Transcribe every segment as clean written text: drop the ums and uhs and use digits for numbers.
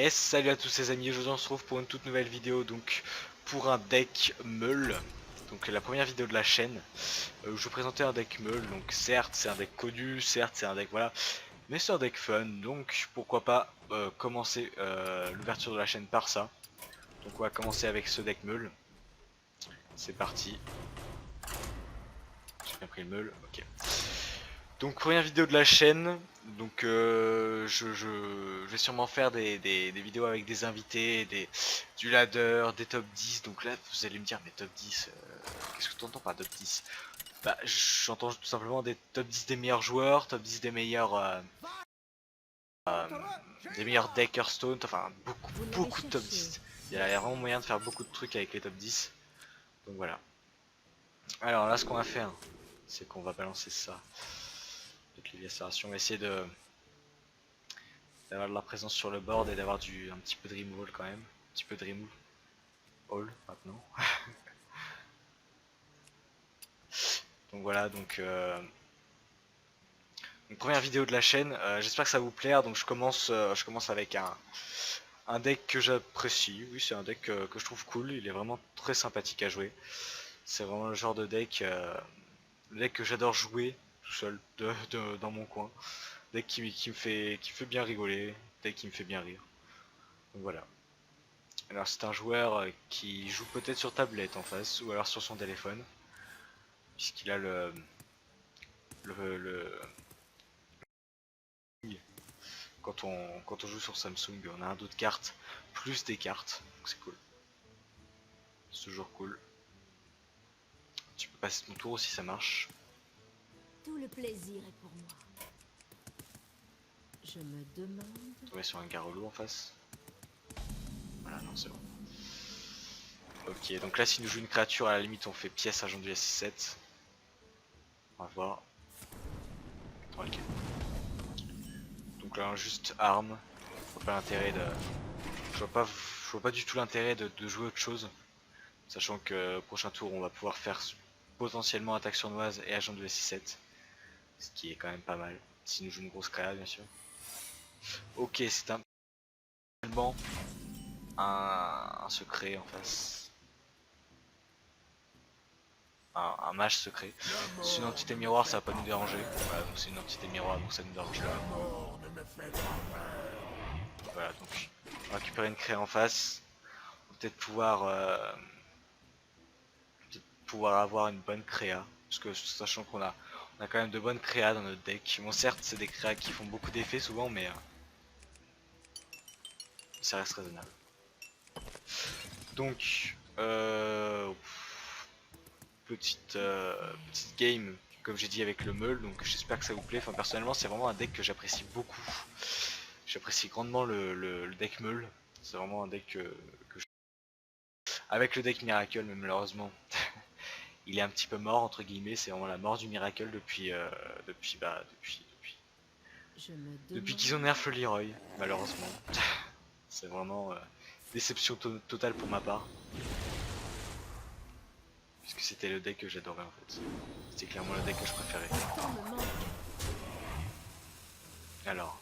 Et salut à tous les amis, aujourd'hui on se retrouve pour une toute nouvelle vidéo, donc pour un deck Meul. Donc la première vidéo de la chaîne où je vous présentais un deck Meul. Donc certes c'est un deck connu, certes c'est un deck voilà, mais c'est un deck fun, donc pourquoi pas commencer l'ouverture de la chaîne par ça. Donc on va commencer avec ce deck Meul. C'est parti. J'ai bien pris le Meul, ok. Donc première vidéo de la chaîne, donc je vais sûrement faire des vidéos avec des invités, du ladder, des top 10. Donc là vous allez me dire mais top 10, qu'est-ce que tu entends par top 10? Bah j'entends tout simplement des top 10 des meilleurs joueurs, top 10 des meilleurs deck Hearthstone, enfin beaucoup de top 10. Il y a vraiment moyen de faire beaucoup de trucs avec les top 10. Donc voilà. Alors là ce qu'on va faire, c'est qu'on va balancer ça. Avec les on va essayer d'avoir de la présence sur le board et d'avoir un petit peu de removal quand même. Un petit peu de remove all maintenant. Donc voilà, donc première vidéo de la chaîne, j'espère que ça va vous plaire. Donc je commence avec un deck que j'apprécie. Oui, c'est un deck que je trouve cool, il est vraiment très sympathique à jouer. C'est vraiment le genre de deck que j'adore jouer tout seul dans mon coin. Deck qui me fait bien rigoler, deck qui me fait bien rire. Donc voilà. Alors c'est un joueur qui joue peut-être sur tablette en face ou alors sur son téléphone, puisqu'il a le quand on joue sur Samsung, on a un dos de cartes plus des cartes, donc c'est cool. C'est toujours cool. Tu peux passer ton tour aussi, ça marche. Tout le plaisir est pour moi. Je me demande... Tomber sur un Garolo en face. Voilà, non c'est bon. Ok, donc là si nous joue une créature, à la limite on fait pièce agent du S7. On va voir. Ok. Donc là juste arme. Je vois pas l'intérêt de. Je vois pas du tout l'intérêt de jouer autre chose. Sachant que prochain tour on va pouvoir faire potentiellement attaque sournoise et agent de S7. Ce qui est quand même pas mal. Si nous jouons une grosse créa bien sûr. Ok, c'est tellement un secret en face. Un mage secret. C'est une entité miroir, ça va pas nous déranger. Voilà, donc c'est une entité miroir, donc ça nous dérange pas. Voilà, donc on va récupérer une créa en face. On va peut-être pouvoir avoir une bonne créa. Parce que sachant on a quand même de bonnes créas dans notre deck. Bon certes c'est des créas qui font beaucoup d'effets souvent mais ça reste raisonnable. Donc petite game comme j'ai dit avec le Meul, donc j'espère que ça vous plaît. Enfin personnellement c'est vraiment un deck que j'apprécie beaucoup. J'apprécie grandement le deck Meul. C'est vraiment un deck que je... Avec le deck Miracle mais malheureusement il est un petit peu mort entre guillemets, c'est vraiment la mort du Miracle depuis qu'ils ont nerf le Leroy, malheureusement. C'est vraiment déception totale pour ma part. Puisque c'était le deck que j'adorais en fait. C'était clairement le deck que je préférais. Alors.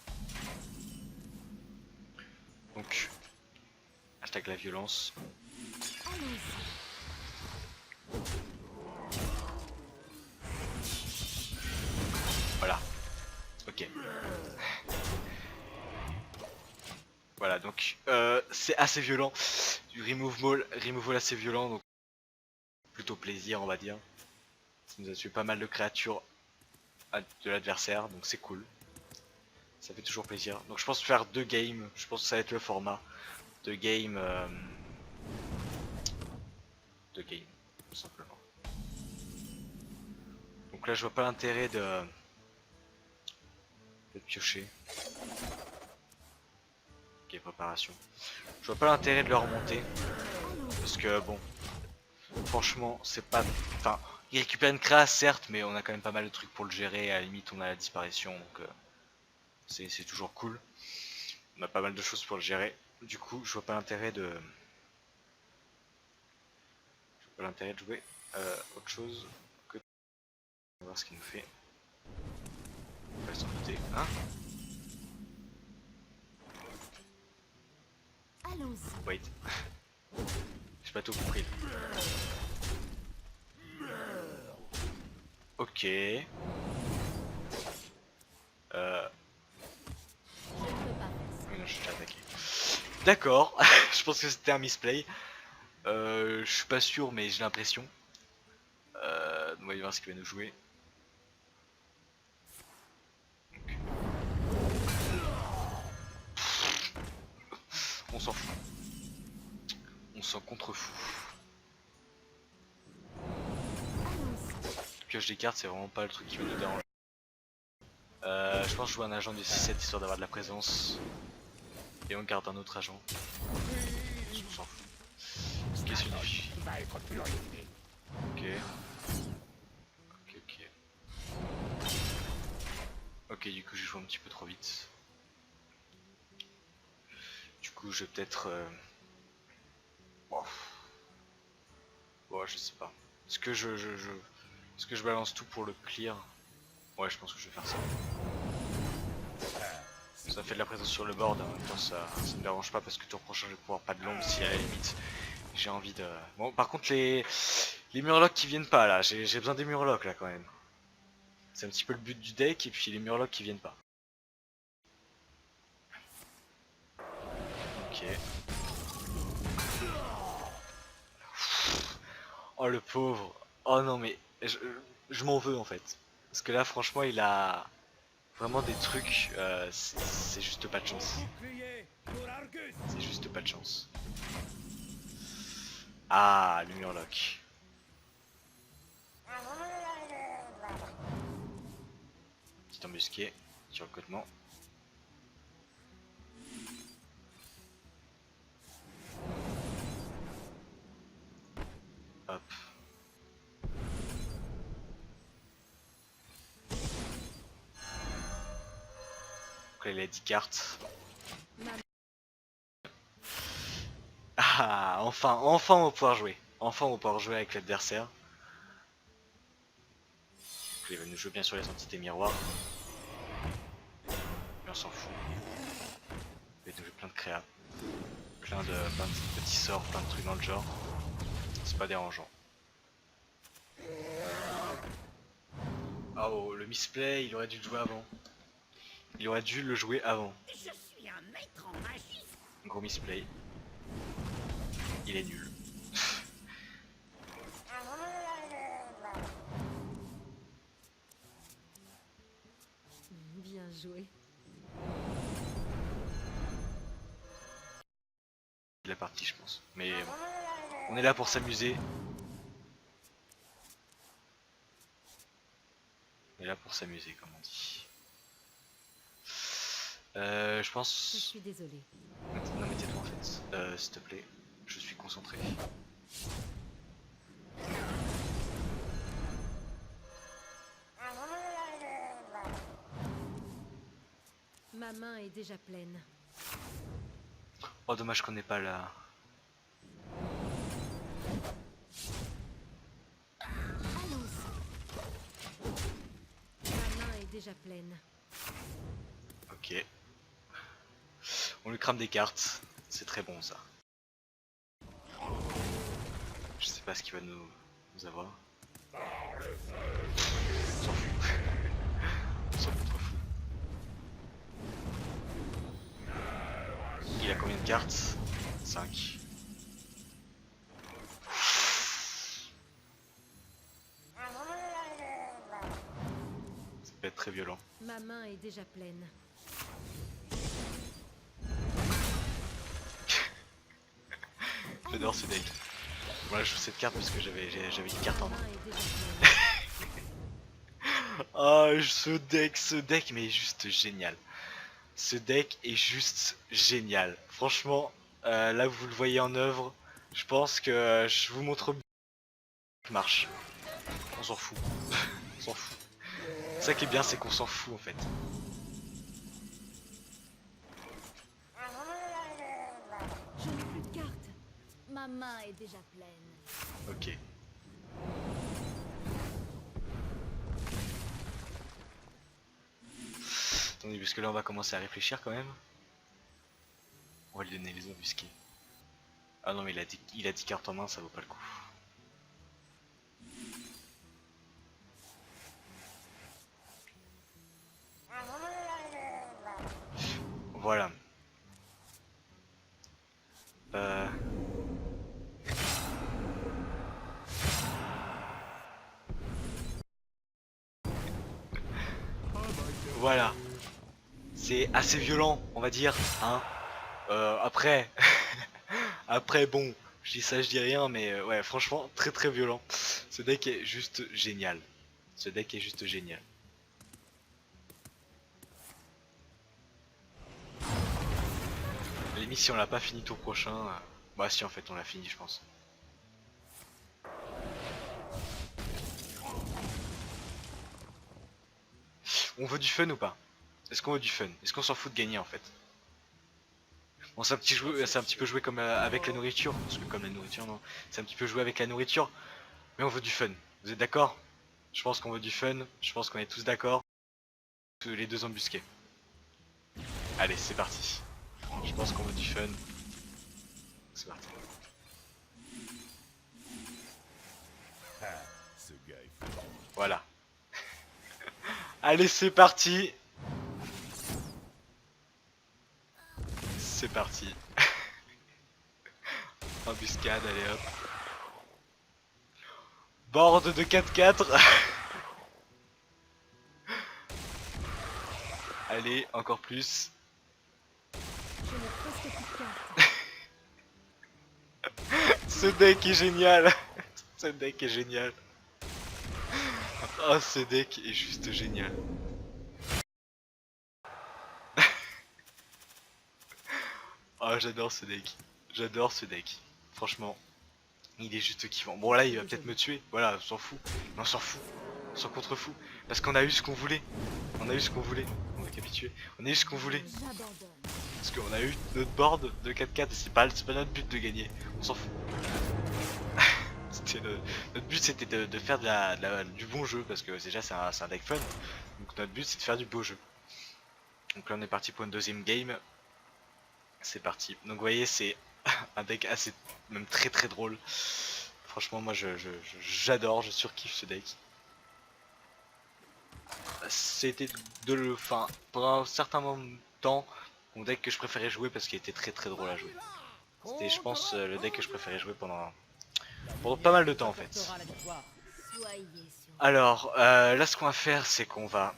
Donc. Hashtag la violence. Voilà. Ok. Voilà, donc c'est assez violent. Du removal assez violent, donc plutôt plaisir on va dire. Ça nous a tué pas mal de créatures de l'adversaire, donc c'est cool. Ça fait toujours plaisir. Donc je pense faire 2 games, je pense que ça va être le format. 2 games. 2 games, tout simplement. Donc là je vois pas l'intérêt de piocher. Ok, préparation. Je vois pas l'intérêt de le remonter. Parce que bon, franchement, c'est pas. Enfin, il récupère une créa certes, mais on a quand même pas mal de trucs pour le gérer. À la limite, on a la disparition, donc c'est toujours cool. On a pas mal de choses pour le gérer. Du coup, je vois pas l'intérêt de. Je vois pas l'intérêt de jouer autre chose que. On va voir ce qu'il nous fait. On va s'en douter. Hein? Allons-y. Wait. J'ai pas tout compris. Ok. Je ne peux pas faire ça. Oui, non, je suis déjà attaqué. D'accord, je pense que c'était un misplay. Je suis pas sûr, mais j'ai l'impression. On va y voir ce qu'il va nous jouer. On s'en fout. On s'en contrefout. Allons-y. Pioche des cartes, c'est vraiment pas le truc qui va nous déranger. Je pense jouer un agent du 6-7 histoire d'avoir de la présence. Et on garde un autre agent. On s'en fout. Qu'est-ce qu'il signifie? Ok. Ok. Ok, du coup j'ai joué un petit peu trop vite. Du coup je vais peut-être... Bon, je sais pas. Est-ce que est-ce que je balance tout pour le clear? Ouais, je pense que je vais faire ça. Ça fait de la présence sur le board, en même temps ça me dérange pas parce que tour prochain je vais pouvoir pas de l'ombre si à la limite j'ai envie de... Bon, par contre les murlocs qui viennent pas là, j'ai besoin des murlocs là quand même. C'est un petit peu le but du deck et puis les murlocs qui viennent pas. Ok. Oh le pauvre. Oh non mais je m'en veux en fait. Parce que là franchement il a vraiment des trucs, c'est juste pas de chance. C'est juste pas de chance. Ah, le murloc. Petit embusqué, petit recrutement. Hop. Donc là il a 10 cartes. Ah, enfin on va pouvoir jouer. Enfin on va pouvoir jouer avec l'adversaire. Il va nous jouer bien sur les entités miroirs. Mais on s'en fout. Il va nous jouer plein de créas. Plein de petits sorts, plein de trucs dans le genre. C'est pas dérangeant. Oh, le misplay, il aurait dû le jouer avant. Il aurait dû le jouer avant. Je suis un maître en magie. Gros misplay. Il est nul. Bien joué. La partie je pense. Mais bon. On est là pour s'amuser. On est là pour s'amuser comme on dit. Je Je pense... suis désolée. Non mais tais-toi en fait. S'il te plaît. Je suis concentré. Ma main est déjà pleine. Oh dommage qu'on n'ait pas la... Allons-y. Ma main est déjà pleine. Ok. On lui crame des cartes. C'est très bon ça. Je sais pas ce qu'il va nous avoir. On s'en fout. On s'en fout trop fou. Il a combien de cartes? 5. Ça peut être très violent. Ma main est déjà pleine. J'adore ce deck. Voilà, je joue cette carte parce que j'avais une carte Ma en main. main est déjà pleine. Ah, ce deck, mais juste génial. Ce deck est juste génial. Franchement, là vous le voyez en œuvre. Je pense que je vous montre bien que marche. On s'en fout. On s'en fout. Ça qui est bien, c'est qu'on s'en fout en fait. Je n'ai plus de cartes. Ma main est déjà pleine. Ok. Attendez, parce que là on va commencer à réfléchir quand même. On va lui donner les embusqués. Ah non mais il a 10 cartes en main, ça vaut pas le coup. Voilà. Voilà. C'est assez violent, on va dire, hein. Après, après bon, je dis ça, je dis rien, mais ouais, franchement, très très violent. Ce deck est juste génial. Ce deck est juste génial. Limite, si on l'a pas fini tour prochain, bah si en fait on l'a fini, je pense. On veut du fun ou pas? Est-ce qu'on veut du fun? Est-ce qu'on s'en fout de gagner en fait? Bon, c'est un petit peu joué comme avec la nourriture, parce que comme la nourriture, non, c'est un petit peu joué avec la nourriture, mais on veut du fun. Vous êtes d'accord? Je pense qu'on veut du fun, je pense qu'on est tous d'accord. Les deux embusqués. Allez, c'est parti. Je pense qu'on veut du fun. C'est parti. Voilà. Allez, c'est parti. C'est parti. Embuscade, allez hop. Board de 4-4. Allez, encore plus. Je n'ai presque plus de cartes. Ce deck est génial. Ce deck est génial. Oh, ce deck est juste génial. Oh, j'adore ce deck. J'adore ce deck. Franchement, il est juste kiffant. Bon, là, il va peut-être me tuer. Voilà, on s'en fout. On s'en fout. On s'en contrefou. Parce qu'on a eu ce qu'on voulait. On a eu ce qu'on voulait. On va capituler. On a eu ce qu'on voulait. J'abandonne. Parce qu'on a eu notre board de 4-4 et c'est pas notre but de gagner. On s'en fout. Notre but c'était de faire du bon jeu parce que déjà c'est un deck fun. Donc notre but c'est de faire du beau jeu. Donc là on est parti pour une deuxième game. C'est parti. Donc vous voyez c'est un deck assez, même très très drôle. Franchement moi j'adore, je surkiffe ce deck. C'était enfin pendant un certain temps mon deck que je préférais jouer parce qu'il était très très drôle à jouer. C'était je pense le deck que je préférais jouer pendant pas mal de temps en fait. Soyez sur Alors là ce qu'on va faire c'est qu'on va...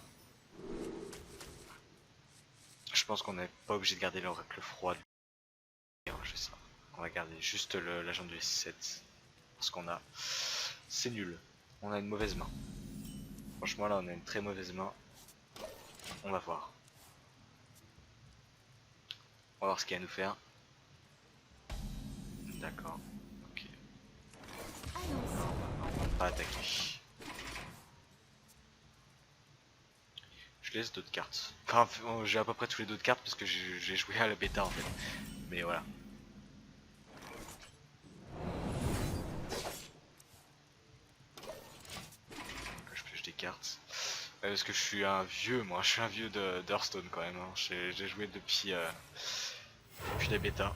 Je pense qu'on n'est pas obligé de garder l'oracle froid. Je sais pas. On va garder juste l'agent du S7. Parce qu'on a... C'est nul. On a une mauvaise main. Franchement là on a une très mauvaise main. On va voir. On va voir ce qu'il y a à nous faire. D'accord. Ok. allons-y. On va pas attaquer. Je laisse d'autres cartes. Enfin j'ai à peu près tous les d'autres cartes parce que j'ai joué à la bêta en fait. Mais voilà. Je pioche des cartes. Parce que je suis un vieux, moi, je suis un vieux d'Hearthstone quand même. Hein. J'ai joué depuis la bêta.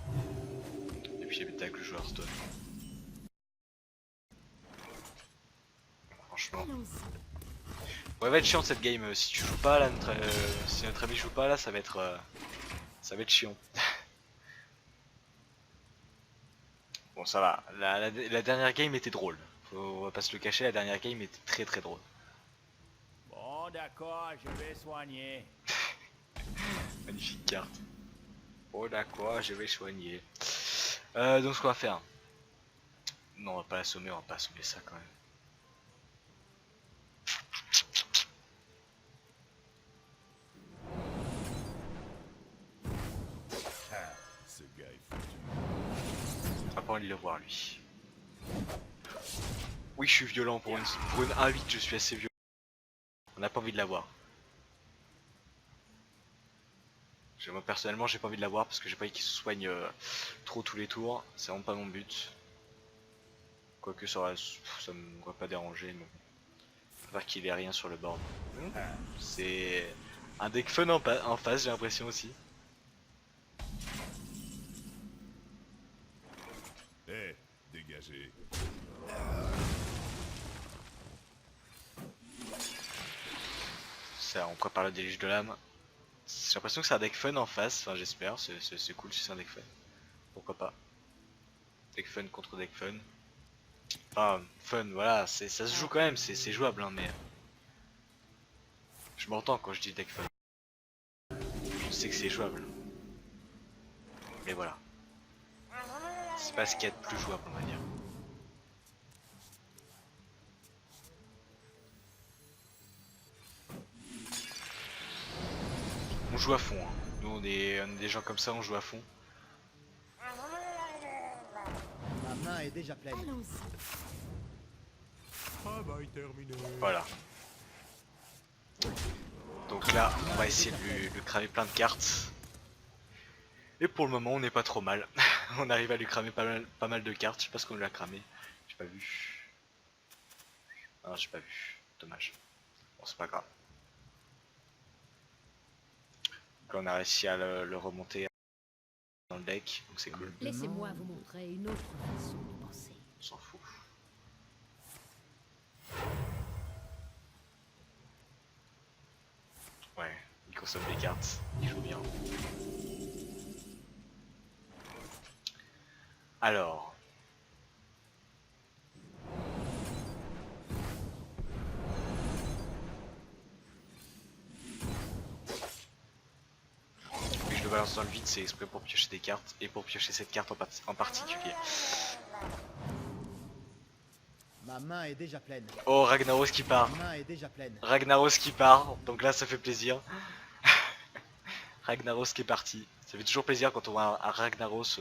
Depuis la bêta que je joue à Hearthstone. Franchement. Allons-y. Ouais, va être chiant cette game. Si tu joues pas là, si notre ami joue pas là, ça va être chiant. Bon, ça va. La dernière game était drôle. On va pas se le cacher, la dernière game était très très drôle. Bon, d'accord, je vais soigner. Magnifique carte. Oh d'accord, je vais soigner. Donc ce qu'on va faire. Non, on va pas l'assommer, on va pas assommer ça quand même. Ce gars est foutu. On a pas envie de le voir lui. Oui, je suis violent pour une 1-8, je suis assez violent. On n'a pas envie de l'avoir. Moi personnellement, j'ai pas envie de l'avoir parce que j'ai pas envie qu'il se soigne trop tous les tours. C'est vraiment pas mon but. Quoique ça me va pas déranger, mais faut voir qu'il ait rien sur le board. C'est un deck fun en face, j'ai l'impression aussi. Dégagez. Ça, on prépare le déluge de l'âme. J'ai l'impression que c'est un deck fun en face, enfin j'espère, c'est cool si c'est un deck fun. Pourquoi pas. Deck fun contre deck fun. Enfin, fun, voilà, ça se joue quand même, c'est jouable, hein, mais... Je m'entends quand je dis deck fun. Je sais que c'est jouable. Mais voilà. C'est pas ce qu'il y a de plus jouable, on va dire. On joue à fond, hein. Nous on est des gens comme ça, on joue à fond. Ma main est déjà pleine. Allons-y. Travail terminé. Voilà. Donc là, on va essayer de lui cramer plein de cartes. Et pour le moment, on n'est pas trop mal. On arrive à lui cramer pas mal de cartes. Je sais pas ce qu'on lui a cramé. J'ai pas vu. Ah, j'ai pas vu. Dommage. Bon, c'est pas grave. Donc là, on a réussi à le remonter dans le deck. Donc c'est cool. Laissez-moi vous montrer une autre façon de penser. On s'en fout. Ouais, il consomme des cartes. Il joue bien. Alors. Puis je le balance dans le vide, c'est exprès pour piocher des cartes et pour piocher cette carte en particulier. Ma main est déjà pleine. Oh, Ragnaros qui part. Ma main est déjà pleine. Ragnaros qui part, donc là ça fait plaisir. Ragnaros qui est parti. Ça fait toujours plaisir quand on voit un Ragnaros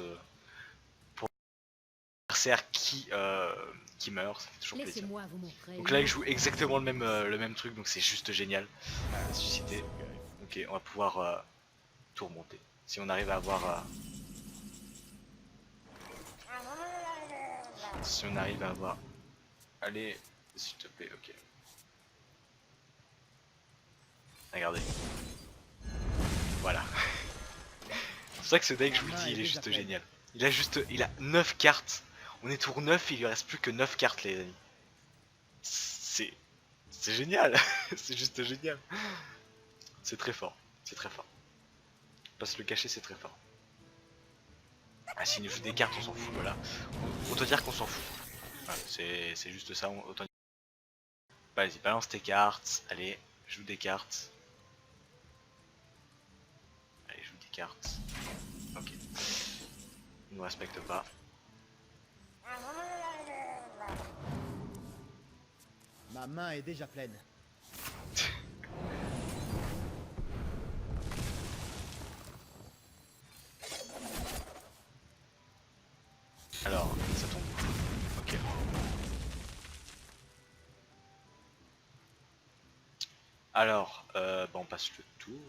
pour un adversaire qui meurt, ça fait toujours plaisir. Laissez-moi vous montrer. Donc là il joue exactement le même truc, donc c'est juste génial. Suscité. Ok, on va pouvoir tout remonter. Si on arrive à avoir... Si on arrive à avoir... Allez, s'il te plaît, ok. Regardez. Voilà. C'est vrai que ce deck, je vous le dis, il est juste génial. Il a 9 cartes. On est tour 9, il lui reste plus que 9 cartes, les amis. C'est génial. C'est juste génial. C'est très fort. C'est très fort. Pas se le cacher, c'est très fort. Ah, s'il nous joue des cartes, on s'en fout, voilà. Autant dire qu'on s'en fout. Voilà, c'est juste ça, autant dire. Vas-y, balance tes cartes. Allez, joue des cartes. Allez, joue des cartes. Ok. Il nous respecte pas. Ma main est déjà pleine. Alors, ça tombe. Ok. Alors, bah on passe le tour.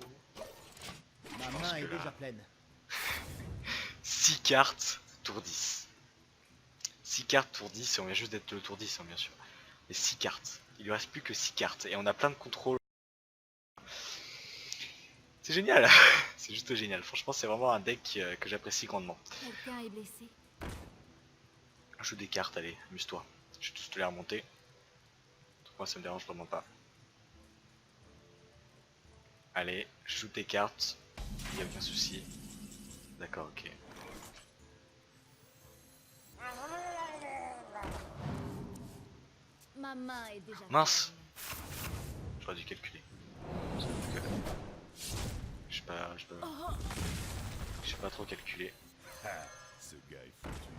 Ma pense main que est là- déjà pleine. 6 cartes, tour 10. 6 cartes, tour 10, et on vient juste d'être le tour 10, hein, bien sûr. Mais 6 cartes. Il lui reste plus que 6 cartes, et on a plein de contrôles. C'est génial. C'est juste génial. Franchement, c'est vraiment un deck que j'apprécie grandement. Quelqu'un est blessé. Joue des cartes, allez, amuse-toi. Je vais tous te les remonter. Moi, ça me dérange vraiment pas. Allez, joue tes cartes. Il n'y a aucun souci. D'accord, ok. Ma main est déjà Mince. pleine. J'aurais dû calculer. Je sais pas trop calculer. Ah, ce gars est foutu.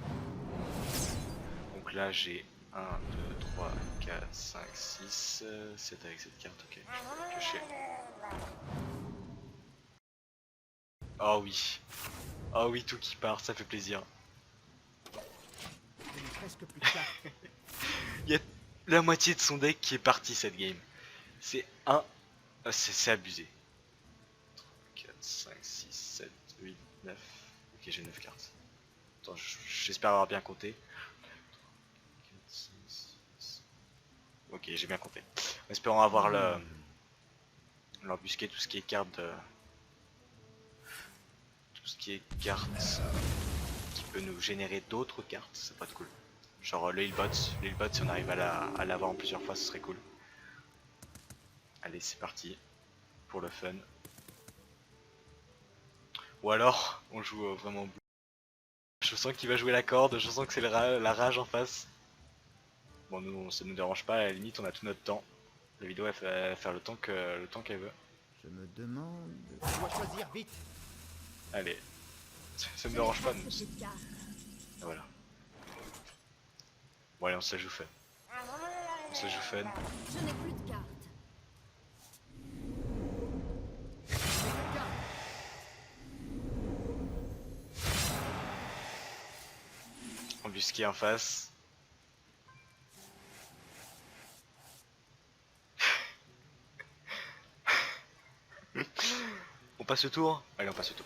Donc là j'ai 1, 2, 3, 4, 5, 6, 7 avec cette carte, ok. Je peux piocher. Oh oui. Oh oui, tout qui part, ça fait plaisir. Je n'ai presque plus de cartes. Il y a la moitié de son deck qui est parti cette game. C'est c'est abusé. 4, 5, 6, 7, 8, 9. Ok, j'ai 9 cartes. Attends, j'espère avoir bien compté. 4, 5, 6. Ok, j'ai bien compté. En espérant avoir l'embusqué, tout ce qui est carte de... Tout ce qui est carte qui peut nous générer d'autres cartes, ça peut être cool. Genre le healbot, si on arrive à l'avoir en plusieurs fois, ce serait cool. Allez, c'est parti pour le fun. Ou alors, on joue vraiment bleu. Je sens qu'il va jouer la corde, je sens que c'est la rage en face. Bon, nous, ça nous dérange pas, à la limite, on a tout notre temps. La vidéo, elle va faire le temps qu'elle veut. Je me demande... Je dois choisir, vite. Allez, ça Je me n'ai dérange pas, presque nous. plus de cartes. Voilà. Bon, allez, on se la joue fun. On se la joue fun. Je n'ai plus de cartes. Embusqué en face. On passe le tour? Allez, on passe le tour.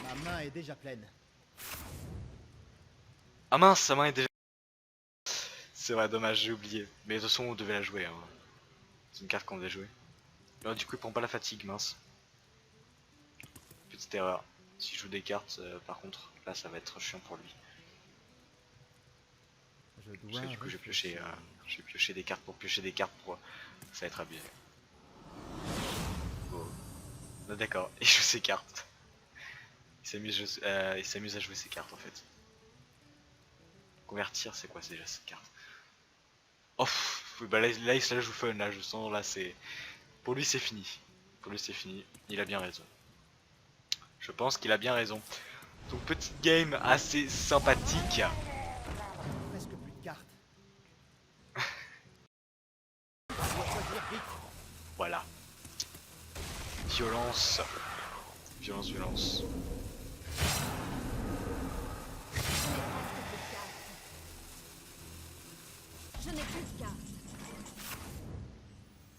Ma main est déjà pleine. Ah mince, sa main est déjà... C'est vrai, dommage, j'ai oublié. Mais de toute façon, on devait la jouer. Hein. C'est une carte qu'on devait jouer. Alors, du coup, il prend pas la fatigue, mince. Petite erreur. Si je joue des cartes, par contre, là, ça va être chiant pour lui. Je Parce dois que du coup, j'ai réfléchir. pioché des cartes pour piocher des cartes pour... Ça va être abusé. Bon. Ah, d'accord, il joue ses cartes. Il s'amuse à jouer ses cartes, en fait. Convertir, c'est quoi déjà cette carte? Oh, bah là, il se la joue fun, là, je sens, là, c'est... Pour lui, c'est fini. Pour lui, c'est fini. Il a bien raison. Je pense qu'il a bien raison. Donc, petite game assez sympathique. Presque plus de cartes. Je dois choisir, vite. Voilà. Violence. Violence, violence. Je n'ai plus de cartes.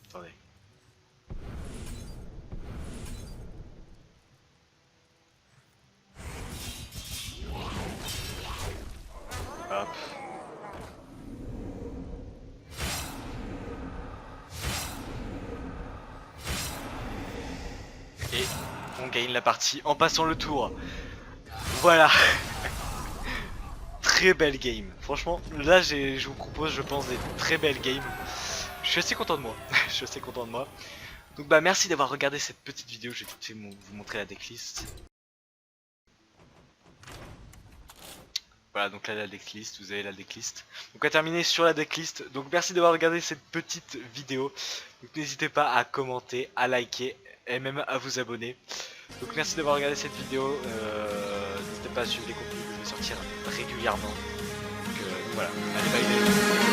Attendez. Hop. Et on gagne la partie en passant le tour. Voilà. Très belle game. Franchement, là je vous propose, je pense, des très belles games. Je suis assez content de moi. Je suis assez content de moi. Donc bah merci d'avoir regardé cette petite vidéo. Je vais tout de suite vous montrer la decklist. Voilà, donc là la decklist, vous avez la decklist. Donc on va terminer sur la decklist. Donc merci d'avoir regardé cette petite vidéo. Donc n'hésitez pas à commenter, à liker et même à vous abonner. Donc merci d'avoir regardé cette vidéo. N'hésitez pas à suivre les contenus que je vais sortir régulièrement. Donc voilà, allez bye.